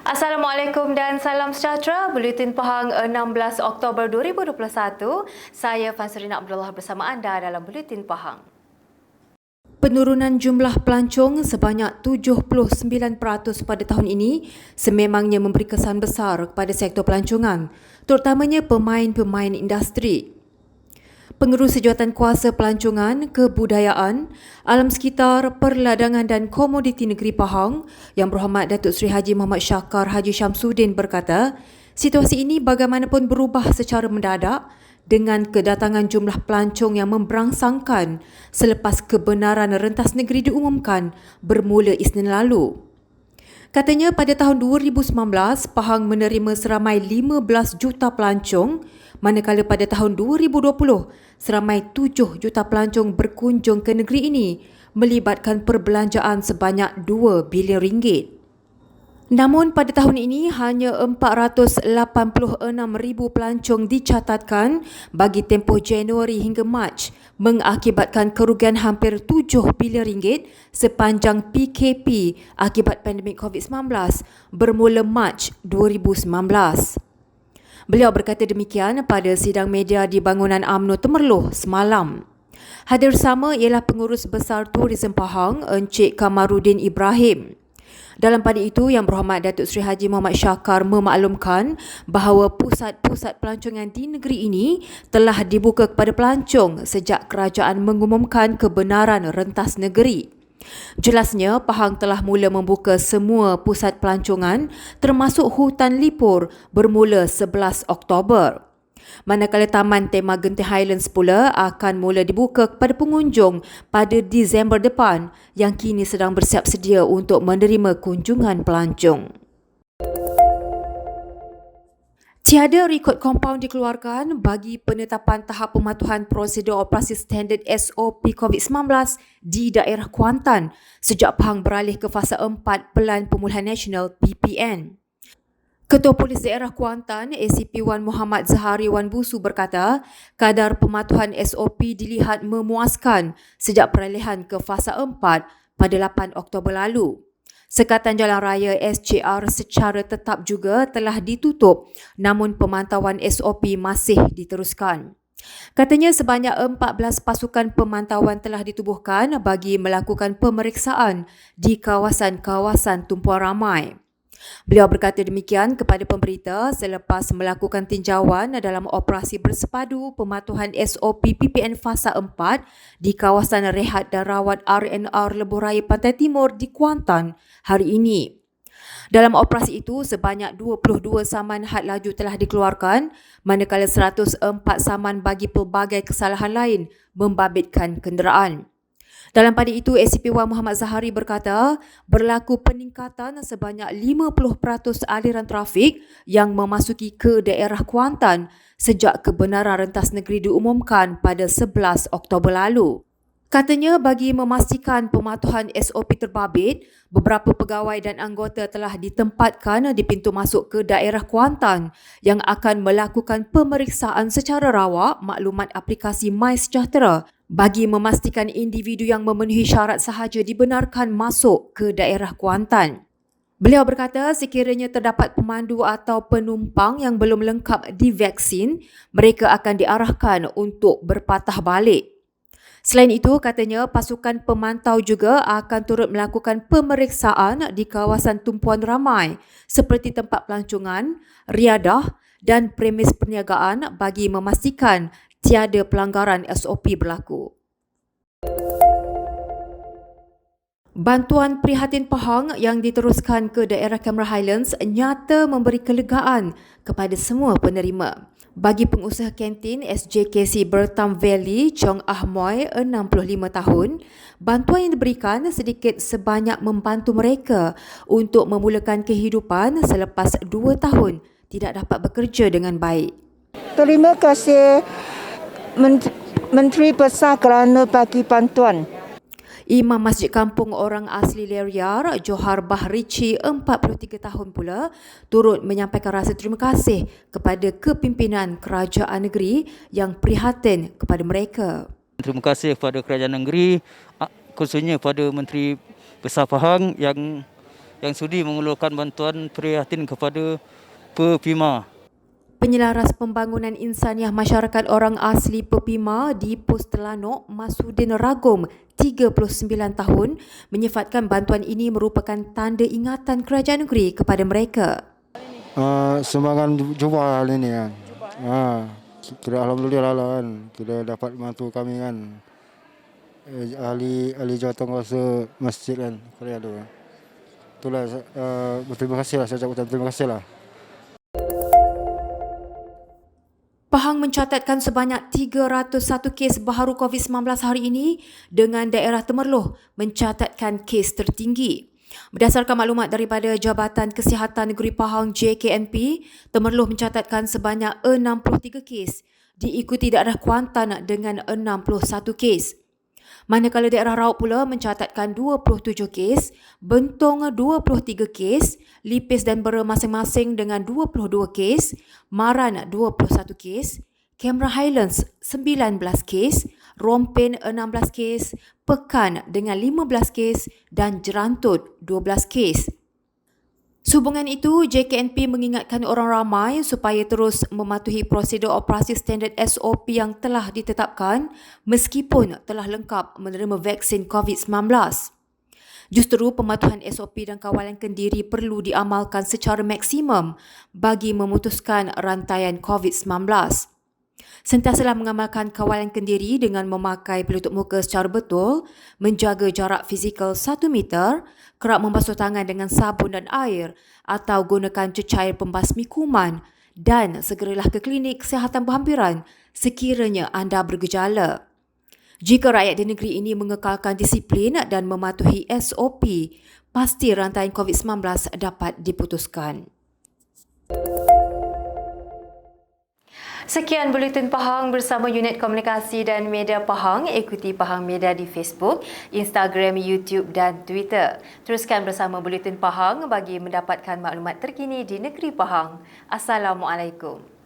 Assalamualaikum dan salam sejahtera. Buletin Pahang 16 Oktober 2021. Saya Fansrina Abdullah bersama anda dalam Buletin Pahang. Penurunan jumlah pelancong sebanyak 79% pada tahun ini sememangnya memberi kesan besar kepada sektor pelancongan, terutamanya pemain-pemain industri. Pengerus Sejawatan Kuasa Pelancongan, Kebudayaan, Alam Sekitar, Perladangan dan Komoditi Negeri Pahang Yang Berhormat Datuk Seri Haji Muhammad Syakar Haji Syamsuddin berkata, situasi ini bagaimanapun berubah secara mendadak dengan kedatangan jumlah pelancong yang memberangsangkan selepas kebenaran rentas negeri diumumkan bermula Isnin lalu. Katanya pada tahun 2019, Pahang menerima seramai 15 juta pelancong, manakala pada tahun 2020, seramai 7 juta pelancong berkunjung ke negeri ini, melibatkan perbelanjaan sebanyak 2 bilion ringgit. Namun pada tahun ini hanya 486,000 pelancong dicatatkan bagi tempoh Januari hingga Mac, mengakibatkan kerugian hampir 7 bilion ringgit sepanjang PKP akibat pandemik COVID-19 bermula Mac 2019. Beliau berkata demikian pada sidang media di bangunan UMNO Temerloh semalam. Hadir sama ialah Pengurus Besar Tourism Pahang, Encik Kamarudin Ibrahim. Dalam pada itu, Yang Berhormat Datuk Seri Haji Muhammad Syakar memaklumkan bahawa pusat-pusat pelancongan di negeri ini telah dibuka kepada pelancong sejak kerajaan mengumumkan kebenaran rentas negeri. Jelasnya, Pahang telah mula membuka semua pusat pelancongan termasuk hutan Lipur bermula 11 Oktober. Manakala Taman Tema Genting Highlands pula akan mula dibuka kepada pengunjung pada Disember depan yang kini sedang bersiap sedia untuk menerima kunjungan pelancong. Tiada rekod kompaun dikeluarkan bagi penetapan tahap pematuhan prosedur operasi standard SOP COVID-19 di daerah Kuantan sejak Pahang beralih ke fasa 4 Pelan Pemulihan Nasional PPN. Ketua Polis Daerah Kuantan, ACP Wan Muhammad Zahari Wan Busu berkata, kadar pematuhan SOP dilihat memuaskan sejak peralihan ke fasa 4 pada 8 Oktober lalu. Sekatan Jalan Raya SJR secara tetap juga telah ditutup, namun pemantauan SOP masih diteruskan. Katanya sebanyak 14 pasukan pemantauan telah ditubuhkan bagi melakukan pemeriksaan di kawasan-kawasan tumpuan ramai. Beliau berkata demikian kepada pemberita selepas melakukan tinjauan dalam operasi bersepadu pematuhan SOP PPN Fasa 4 di kawasan rehat dan rawat RNR Lebuh Raya Pantai Timur di Kuantan hari ini. Dalam operasi itu, sebanyak 22 saman had laju telah dikeluarkan, manakala 104 saman bagi pelbagai kesalahan lain membabitkan kenderaan. Dalam pada itu, ACP Wan Muhammad Zahari berkata, berlaku peningkatan sebanyak 50% aliran trafik yang memasuki ke daerah Kuantan sejak kebenaran rentas negeri diumumkan pada 11 Oktober lalu. Katanya bagi memastikan pematuhan SOP terbabit, beberapa pegawai dan anggota telah ditempatkan di pintu masuk ke daerah Kuantan yang akan melakukan pemeriksaan secara rawak maklumat aplikasi MySejahtera bagi memastikan individu yang memenuhi syarat sahaja dibenarkan masuk ke daerah Kuantan. Beliau berkata sekiranya terdapat pemandu atau penumpang yang belum lengkap divaksin, mereka akan diarahkan untuk berpatah balik. Selain itu, katanya pasukan pemantau juga akan turut melakukan pemeriksaan di kawasan tumpuan ramai seperti tempat pelancongan, riadah dan premis perniagaan bagi memastikan tiada pelanggaran SOP berlaku. Bantuan Prihatin Pahang yang diteruskan ke daerah Cameron Highlands nyata memberi kelegaan kepada semua penerima. Bagi pengusaha kantin SJKC Bertam Valley, Chong Ahmoy, 65 tahun, bantuan yang diberikan sedikit sebanyak membantu mereka untuk memulakan kehidupan selepas 2 tahun tidak dapat bekerja dengan baik. Terima kasih Menteri Besar kerana bagi bantuan. Imam Masjid Kampung Orang Asli Leriar, Johar Bahrici, 43 tahun pula, turut menyampaikan rasa terima kasih kepada kepimpinan kerajaan negeri yang prihatin kepada mereka. Terima kasih kepada kerajaan negeri, khususnya kepada Menteri Besar Pahang yang yang sudi mengeluarkan bantuan prihatin kepada Pepima. Penyelaras Pembangunan Insaniah Masyarakat Orang Asli Pepima di Pos Telanok, Masudin Ragum, 39 tahun, menyifatkan bantuan ini merupakan tanda ingatan kerajaan negeri kepada mereka. Sumbangan jubah hal ini kan. Kira alhamdulillah lah kan. Kita dapat bantu kami kan. Ahli jawatankuasa masjid kan. Korea tu. Itulah berterima kasih lah, saya ucapkan terima kasih lah. Pahang mencatatkan sebanyak 301 kes baharu COVID-19 hari ini dengan daerah Temerloh mencatatkan kes tertinggi. Berdasarkan maklumat daripada Jabatan Kesihatan Negeri Pahang JKNP, Temerloh mencatatkan sebanyak 63 kes, diikuti daerah Kuantan dengan 61 kes. Manakala daerah Raub pula mencatatkan 27 kes, Bentong 23 kes, Lipis dan Bera masing-masing dengan 22 kes, Maran 21 kes, Cameron Highlands 19 kes, Rompin 16 kes, Pekan dengan 15 kes dan Jerantut 12 kes. Sehubungan itu, JKNP mengingatkan orang ramai supaya terus mematuhi prosedur operasi standard SOP yang telah ditetapkan meskipun telah lengkap menerima vaksin COVID-19. Justeru pematuhan SOP dan kawalan kendiri perlu diamalkan secara maksimum bagi memutuskan rantaian COVID-19. Sentiasalah mengamalkan kawalan kendiri dengan memakai pelitup muka secara betul, menjaga jarak fizikal 1 meter, kerap membasuh tangan dengan sabun dan air atau gunakan cecair pembasmi kuman dan segeralah ke klinik kesihatan berhampiran sekiranya anda bergejala. Jika rakyat di negeri ini mengekalkan disiplin dan mematuhi SOP, pasti rantaian COVID-19 dapat diputuskan. Sekian Buletin Pahang bersama Unit Komunikasi dan Media Pahang. Ikuti Pahang Media di Facebook, Instagram, YouTube dan Twitter. Teruskan bersama Buletin Pahang bagi mendapatkan maklumat terkini di negeri Pahang. Assalamualaikum.